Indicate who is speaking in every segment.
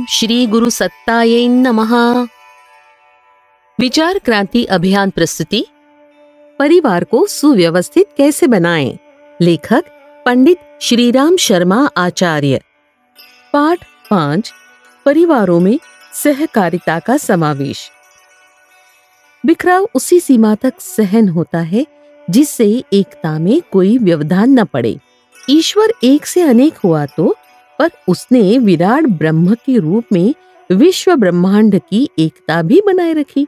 Speaker 1: श्री गुरु सत्तायै नमः। विचार क्रांति अभियान प्रस्तुति परिवार को सुव्यवस्थित कैसे बनाएं। लेखक पंडित श्रीराम शर्मा आचार्य। पाठ 5 परिवारों में सहकारिता का समावेश। बिखराव उसी सीमा तक सहन होता है जिससे एकता में कोई व्यवधान न पड़े। ईश्वर एक से अनेक हुआ तो, पर उसने विराट ब्रह्म के रूप में विश्व ब्रह्मांड की एकता भी बनाए रखी।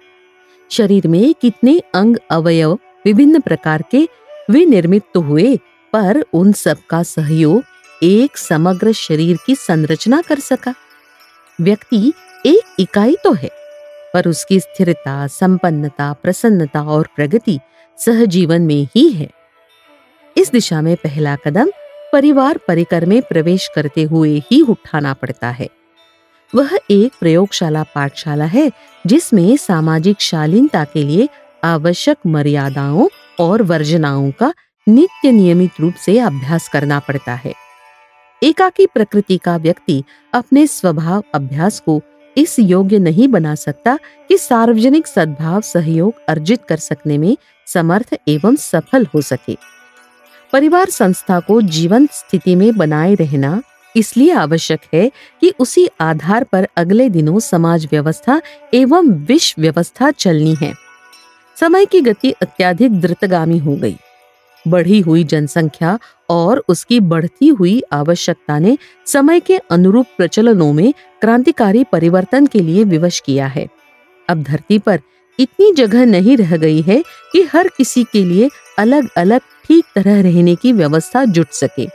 Speaker 1: शरीर में कितने अंग अवयव विभिन्न प्रकार के विनिर्मित तो हुए, पर उन सब का सहयोग एक समग्र शरीर की संरचना कर सका। व्यक्ति एक इकाई तो है, पर उसकी स्थिरता, संपन्नता, प्रसन्नता और प्रगति सहजीवन में ही है। इस दिशा में पहला कदम परिवार परिकर में प्रवेश करते हुए ही उठाना पड़ता है। वह एक प्रयोगशाला पाठशाला है जिसमें सामाजिक शालीनता के लिए आवश्यक मर्यादाओं और वर्जनाओं का नित्य नियमित रूप से अभ्यास करना पड़ता है। एकाकी प्रकृति का व्यक्ति अपने स्वभाव अभ्यास को इस योग्य नहीं बना सकता कि सार्वजनिक सद्भाव सहयोग अर्जित कर सकने में समर्थ एवं सफल हो सके। परिवार संस्था को जीवंत स्थिति में बनाए रहना इसलिए आवश्यक है कि उसी आधार पर अगले दिनों समाज व्यवस्था एवं विश्व व्यवस्था चलनी है। समय की गति अत्यधिक द्रुतगामी हो गई। बढ़ी हुई जनसंख्या और उसकी बढ़ती हुई आवश्यकता ने समय के अनुरूप प्रचलनों में क्रांतिकारी परिवर्तन के लिए विवश किया है। अब धरती पर इतनी जगह नहीं रह गई है कि हर किसी के लिए अलग अलग ठीक तरह रहने की व्यवस्था जुट सके।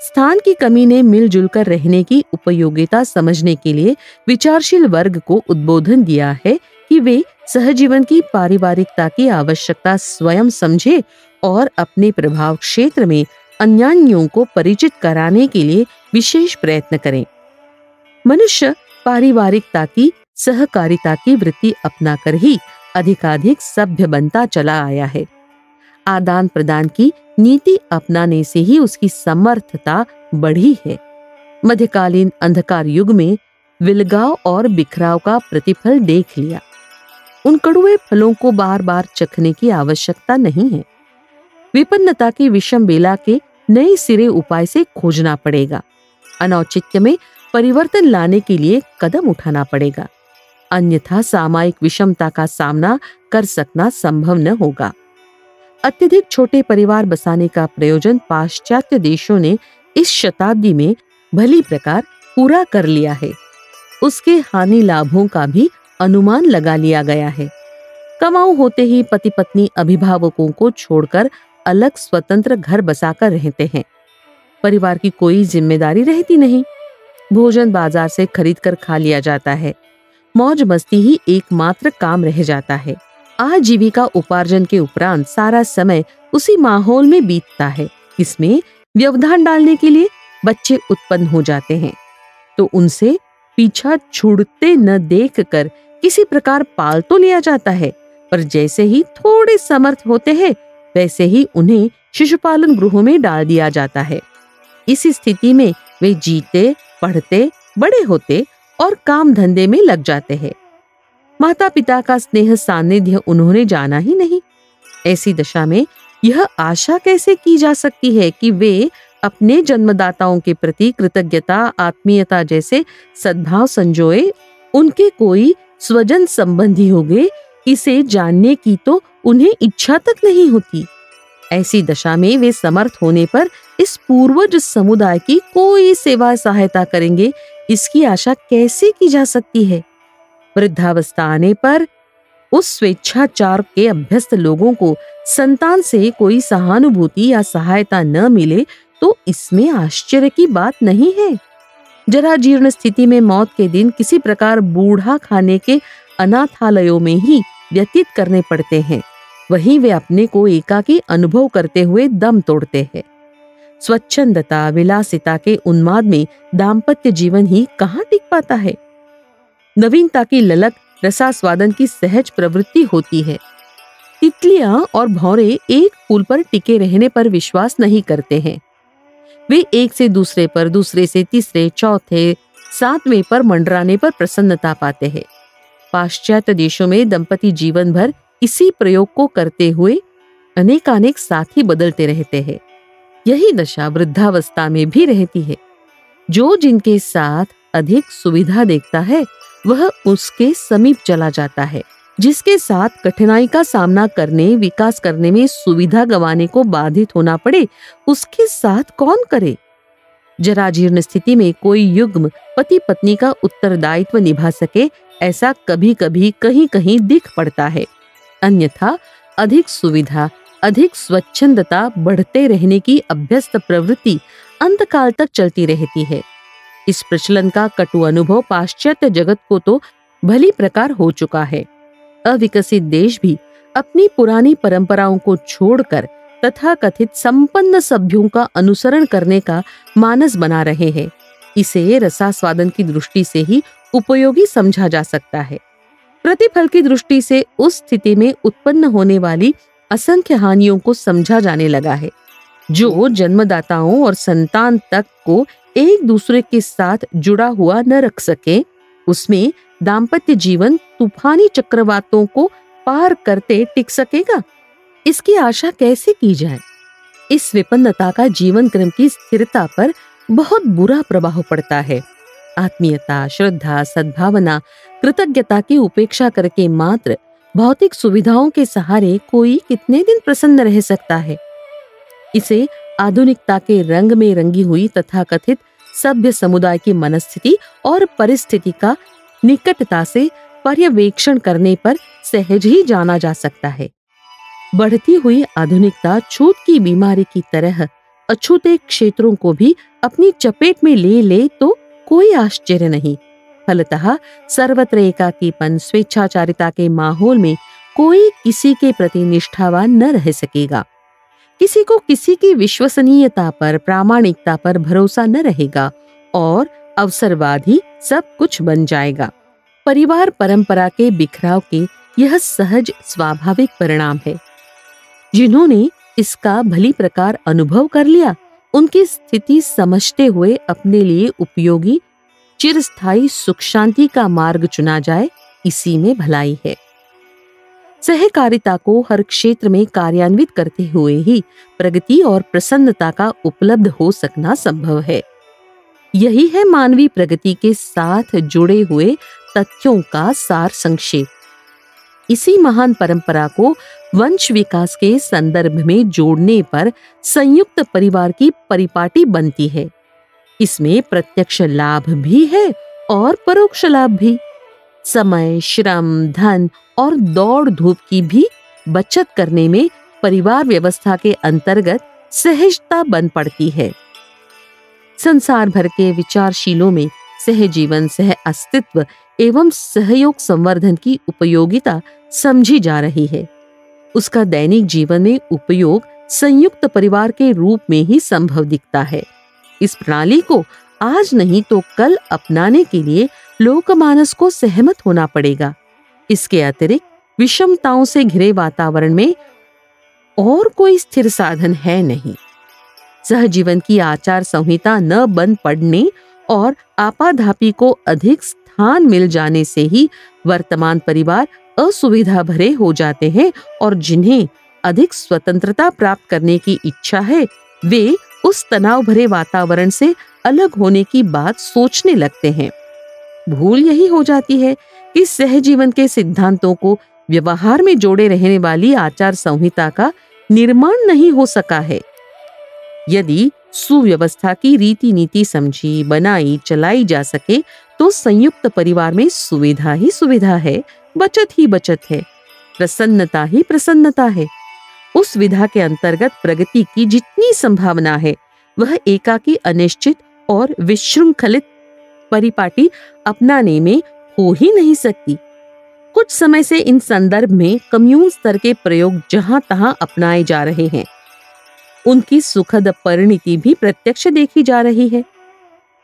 Speaker 1: स्थान की कमी ने मिलजुल कर रहने की उपयोगिता समझने के लिए विचारशील वर्ग को उद्बोधन दिया है कि वे सहजीवन की पारिवारिकता की आवश्यकता स्वयं समझे और अपने प्रभाव क्षेत्र में अन्यान्यों को परिचित कराने के लिए विशेष प्रयत्न करें। मनुष्य पारिवारिकता की, सहकारिता की वृत्ति अपनाकर ही अधिकाधिक सभ्य बनता चला आया है। आदान प्रदान की नीति अपनाने से ही उसकी समर्थता बढ़ी है। मध्यकालीन अंधकार युग में विलगाव और बिखराव का प्रतिफल देख लिया। उन कड़ुए फलों को बार बार चखने की आवश्यकता नहीं है। विपन्नता की विषम बेला के नए सिरे उपाय से खोजना पड़ेगा। अनौचित्य में परिवर्तन लाने के लिए कदम उठाना पड़ेगा, अन्यथा सामायिक विषमता का सामना कर सकना संभव न होगा। अत्यधिक छोटे परिवार बसाने का प्रयोजन पाश्चात्य देशों ने इस शताब्दी में भली प्रकार पूरा कर लिया है। उसके हानि लाभों का भी अनुमान लगा लिया गया है। कमाऊ होते ही पति पत्नी अभिभावकों को छोड़कर अलग स्वतंत्र घर बसाकर रहते हैं। परिवार की कोई जिम्मेदारी रहती नहीं। भोजन बाजार से खरीद कर खा लिया जाता है। मौज मस्ती ही एकमात्र काम रह जाता है। आजीविका उपार्जन के उपरांत सारा समय उसी माहौल में बीतता है। इसमें व्यवधान डालने के लिए बच्चे उत्पन्न हो जाते हैं तो उनसे पीछा छूटते न देखकर किसी प्रकार पाल तो लिया जाता है, पर जैसे ही थोड़े समर्थ होते हैं वैसे ही उन्हें शिशुपालन गृहों में डाल दिया जाता है। इसी स्थिति में वे जीते, पढ़ते, बड़े होते और काम धंधे में लग जाते हैं। माता पिता का स्नेह सानिध्य उन्होंने जाना ही नहीं। ऐसी दशा में यह आशा कैसे की जा सकती है कि वे अपने जन्मदाताओं के प्रति कृतज्ञता, आत्मीयता जैसे सद्भाव संजोए। उनके कोई स्वजन संबंधी होंगे, इसे जानने की तो उन्हें इच्छा तक नहीं होती। ऐसी दशा में वे समर्थ होने पर इस पूर्वज समुदाय की कोई सेवा सहायता करेंगे, इसकी आशा कैसे की जा सकती है। वृद्धावस्था आने पर उस स्वेच्छाचार के अभ्यस्त लोगों को संतान से कोई सहानुभूति या सहायता न मिले तो इसमें आश्चर्य की बात नहीं है। जरा जीर्ण स्थिति में मौत के दिन किसी प्रकार बूढ़ा खाने के अनाथालयों में ही व्यतीत करने पड़ते हैं। वहीं वे अपने को एकाकी अनुभव करते हुए दम तोड़ते हैं। स्वच्छंदता, विलासिता के उन्माद में दाम्पत्य जीवन ही कहाँ टिक पाता है। नवीनता की ललक, रसास्वादन की सहज प्रवृत्ति होती है। तितलियां और भौरे एक फूल पर टिके रहने पर विश्वास नहीं करते हैं। वे एक से दूसरे पर, दूसरे से तीसरे, चौथे, 7वें पर मंडराने पर प्रसन्नता पाते हैं। पाश्चात्य देशों में दंपति जीवन भर इसी प्रयोग को करते हुए अनेकानेक साथी बदलते रहते हैं। यही दशा वृद्धावस्था में भी रहती है। जो जिनके साथ अधिक सुविधा देखता है वह उसके समीप चला जाता है। जिसके साथ कठिनाई का सामना करने, विकास करने में सुविधा गंवाने को बाधित होना पड़े, उसके साथ कौन करे? जराजीर्ण स्थिति में कोई युग्म पति पत्नी का उत्तरदायित्व निभा सके, ऐसा कभी कभी कहीं कहीं दिख पड़ता है। अन्यथा अधिक सुविधा, अधिक स्वच्छंदता बढ़ते रहने की अभ्यस्त प्रवृत्ति अंतकाल तक चलती रहती है। इस प्रचलन का कटु अनुभव पाश्चात्य जगत को तो भली प्रकार हो चुका है। अविकसित देश भी अपनी पुरानी परंपराओं को छोड़कर तथाकथित संपन्न सभ्यों का अनुसरण करने का मानस बना रहे हैं। इसे रसास्वादन की दृष्टि से ही उपयोगी समझा जा सकता है। प्रतिफल की दृष्टि से उस स्थिति में उत्पन्न होने वाली असंख्य हानियों को समझा जाने लगा है। जो जन्मदाताओं और संतान तक को एक दूसरे के साथ जुड़ा हुआ न रख सके, उसमें दाम्पत्य जीवन तूफानी चक्रवातों को पार करते टिक सकेगा? इसकी आशा कैसे की जाए? इस विपन्नता का जीवन क्रम की स्थिरता पर बहुत बुरा प्रभाव पड़ता है। आत्मीयता, श्रद्धा, सद्भावना, कृतज्ञता की उपेक्षा करके मात्र भौतिक सुविधाओं के सहारे कोई कितने दिन प्रसन्न रह सकता है? इसे आधुनिकता के रंग में रंगी हुई तथाकथित सभ्य समुदाय की मनस्थिति और परिस्थिति का निकटता से पर्यवेक्षण करने पर सहज ही जाना जा सकता है। बढ़ती हुई आधुनिकता छूत की बीमारी की तरह अछूते क्षेत्रों को भी अपनी चपेट में ले तो कोई आश्चर्य नहीं। फलतः सर्वत्र एकाकीपन, स्वेच्छाचारिता के माहौल में कोई किसी के प्रति निष्ठावान न रह सकेगा। किसी को किसी की विश्वसनीयता पर, प्रामाणिकता पर भरोसा न रहेगा और अवसरवाद ही सब कुछ बन जाएगा। परिवार परंपरा के बिखराव के यह सहज स्वाभाविक परिणाम है। जिन्होंने इसका भली प्रकार अनुभव कर लिया, उनकी स्थिति समझते हुए अपने लिए उपयोगी चिरस्थायी सुख शांति का मार्ग चुना जाए, इसी में भलाई है। सहकारिता को हर क्षेत्र में कार्यान्वित करते हुए ही प्रगति और प्रसन्नता का उपलब्ध हो सकना संभव है। यही है मानवीय प्रगति के साथ जुड़े हुए तथ्यों का सार संक्षेप। इसी महान परंपरा को वंश विकास के संदर्भ में जोड़ने पर संयुक्त परिवार की परिपाटी बनती है। इसमें प्रत्यक्ष लाभ भी है और परोक्ष लाभ भी। समय, श्रम, धन और दौड़ धूप की भी बचत करने में परिवार व्यवस्था के अंतर्गत सहजता बन पड़ती है। संसार भर के विचारशीलों में सहजीवन, सह अस्तित्व एवं सहयोग संवर्धन की उपयोगिता समझी जा रही है। उसका दैनिक जीवन में उपयोग संयुक्त परिवार के रूप में ही संभव दिखता है। इस प्रणाली को आज नहीं तो कल अपनाने के लिए लोकमानस को सहमत होना पड़ेगा। इसके अतिरिक्त विषमताओं से घिरे वातावरण में और कोई स्थिर साधन है नहीं। सहजीवन की आचार संहिता न बन पड़ने और आपाधापी को अधिक स्थान मिल जाने से ही वर्तमान परिवार असुविधा भरे हो जाते हैं और जिन्हें अधिक स्वतंत्रता प्राप्त करने की इच्छा है, वे उस तनाव भरे वातावरण से अलग होने की बात सोचने लगते हैं। भूल यही हो जाती है कि सहजीवन के सिद्धांतों को व्यवहार में जोड़े रहने वाली आचार संहिता का निर्माण नहीं हो सका है। यदि सुव्यवस्था की रीति नीति समझी, बनाई, चलाई जा सके तो संयुक्त परिवार में सुविधा ही सुविधा है, बचत ही बचत है, प्रसन्नता ही प्रसन्नता है। उस विधा के अंतर्गत प्रगति की जितनी संभावना है वह एकाकी, अनिश्चित और विशृंखलित परिपाटी अपनाने में हो ही नहीं सकती। कुछ समय से इन संदर्भ में कम्यून स्तर के प्रयोग जहां तहां अपनाए जा रहे हैं। उनकी सुखद परिणति भी प्रत्यक्ष देखी जा रही है।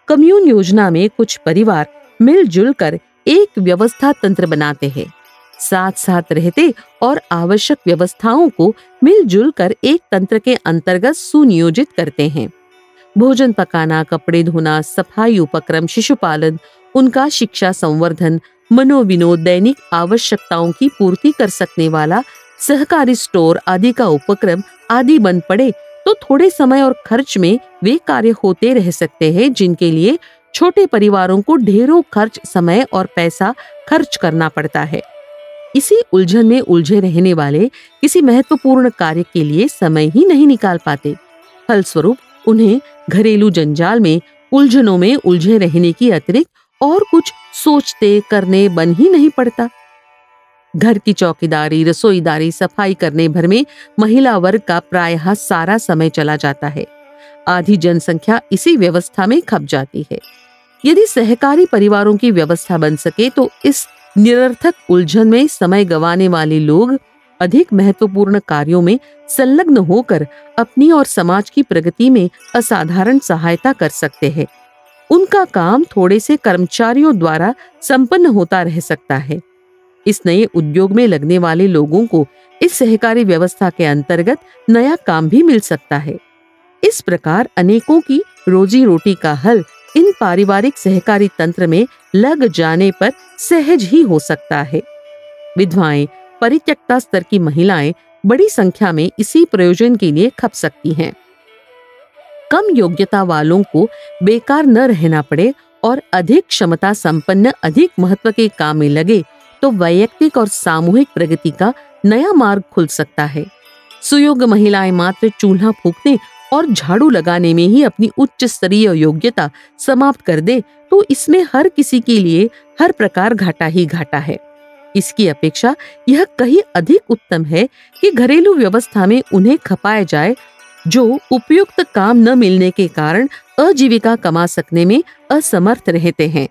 Speaker 1: कम्यून योजना में कुछ परिवार मिलजुल कर एक व्यवस्था तंत्र बनाते हैं, साथ साथ रहते और आवश्यक व्यवस्थाओं को मिलजुल कर एक तंत्र के अंतर्गत सुनियोजित करते हैं। भोजन पकाना, कपड़े धोना, सफाई उपक्रम, शिशुपालन, उनका शिक्षा संवर्धन, मनोविनोद, दैनिक आवश्यकताओं की पूर्ति कर सकने वाला सहकारी स्टोर आदि का उपक्रम आदि बन पड़े तो थोड़े समय और खर्च में वे कार्य होते रह सकते हैं जिनके लिए छोटे परिवारों को ढेरों खर्च, समय और पैसा खर्च करना पड़ता है। इसी उलझन में उलझे रहने वाले किसी महत्वपूर्ण कार्य के लिए समय ही नहीं निकाल पाते। फलस्वरूप उन्हें घरेलू जंजाल में, उलझनों में उलझे रहने की अतिरिक्त और कुछ सोचते करने बन ही नहीं पड़ता। घर की चौकीदारी, रसोईदारी, सफाई करने भर में महिला वर्ग का प्रायः सारा समय चला जाता है। आधी जनसंख्या इसी व्यवस्था में खप जाती है। यदि सहकारी परिवारों की व्यवस्था बन सके तो इस निरर्थक उलझन में समय गंवाने वाले लोग अधिक महत्वपूर्ण कार्यों में संलग्न होकर अपनी और समाज की प्रगति में असाधारण सहायता कर सकते हैं। उनका काम थोड़े से कर्मचारियों द्वारा संपन्न होता रह सकता है। इस नए उद्योग में लगने वाले लोगों को इस सहकारी व्यवस्था के अंतर्गत नया काम भी मिल सकता है। इस प्रकार अनेकों की रोजी रोटी का हल इन पारिवारिक सहकारी तंत्र में लग जाने पर सहज ही हो सकता है। विधवाएं, परित्यक्ता स्तर की महिलाएं बड़ी संख्या में इसी प्रयोजन के लिए खप सकती हैं। कम योग्यता वालों को बेकार न रहना पड़े और अधिक क्षमता संपन्न अधिक महत्व के काम में लगे तो वैयक्तिक और सामूहिक प्रगति का नया मार्ग खुल सकता है। सुयोग्य महिलाएं मात्र चूल्हा फूंकने और झाड़ू लगाने में ही अपनी उच्च स्तरीय योग्यता समाप्त कर दे तो इसमें हर किसी के लिए हर प्रकार घाटा ही घाटा है। इसकी अपेक्षा यह कहीं अधिक उत्तम है कि घरेलू व्यवस्था में उन्हें खपाया जाए जो उपयुक्त काम न मिलने के कारण आजीविका कमा सकने में असमर्थ रहते हैं।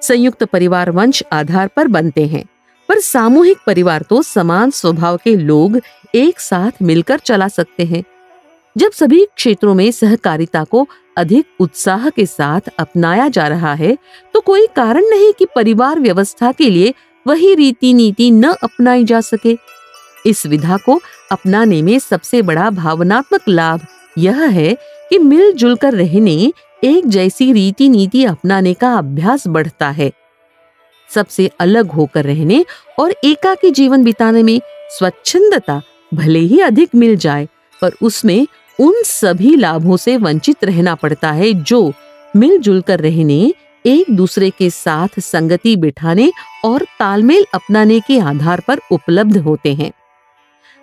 Speaker 1: संयुक्त परिवार वंश आधार पर बनते हैं, पर सामूहिक परिवार तो समान स्वभाव के लोग एक साथ मिलकर चला सकते हैं। जब सभी क्षेत्रों में सहकारिता को अधिक उत्साह के साथ अपनाया जा रहा है तो कोई कारण नहीं कि परिवार व्यवस्था के लिए वही रीति नीति न अपनाई जा सके। इस विधा को अपनाने में सबसे बड़ा भावनात्मक लाभ यह है कि मिलजुल कर रहने, एक जैसी रीति नीति अपनाने का अभ्यास बढ़ता है। सबसे अलग होकर रहने और एकाकी जीवन बिताने में स्वच्छंदता भले ही अधिक मिल जाए पर उसमें उन सभी लाभों से वंचित रहना पड़ता है जो मिलजुल कर रहने, एक दूसरे के साथ संगति बिठाने और तालमेल अपनाने के आधार पर उपलब्ध होते हैं।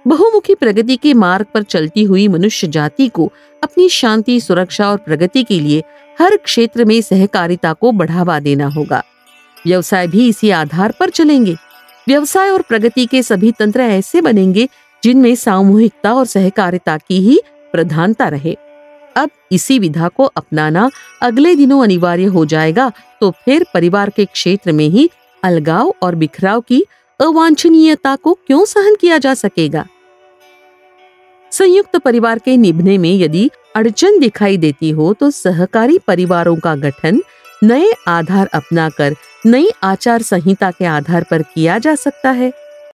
Speaker 1: बहुमुखी प्रगति के मार्ग पर चलती हुई मनुष्य जाति को अपनी शांति, सुरक्षा और प्रगति के लिए हर क्षेत्र में सहकारिता को बढ़ावा देना होगा। व्यवसाय भी इसी आधार पर चलेंगे। व्यवसाय और प्रगति के सभी तंत्र ऐसे बनेंगे जिनमें सामूहिकता और सहकारिता की ही प्रधानता रहे। अब इसी विधा को अपनाना अगले दिनों अनिवार्य हो जाएगा तो फिर परिवार के क्षेत्र में ही अलगाव और बिखराव की अवांछनीयता को क्यों सहन किया जा सकेगा। संयुक्त परिवार के निभने में यदि अड़चन दिखाई देती हो तो सहकारी परिवारों का गठन नए आधार अपनाकर नई आचार संहिता के आधार पर किया जा सकता है।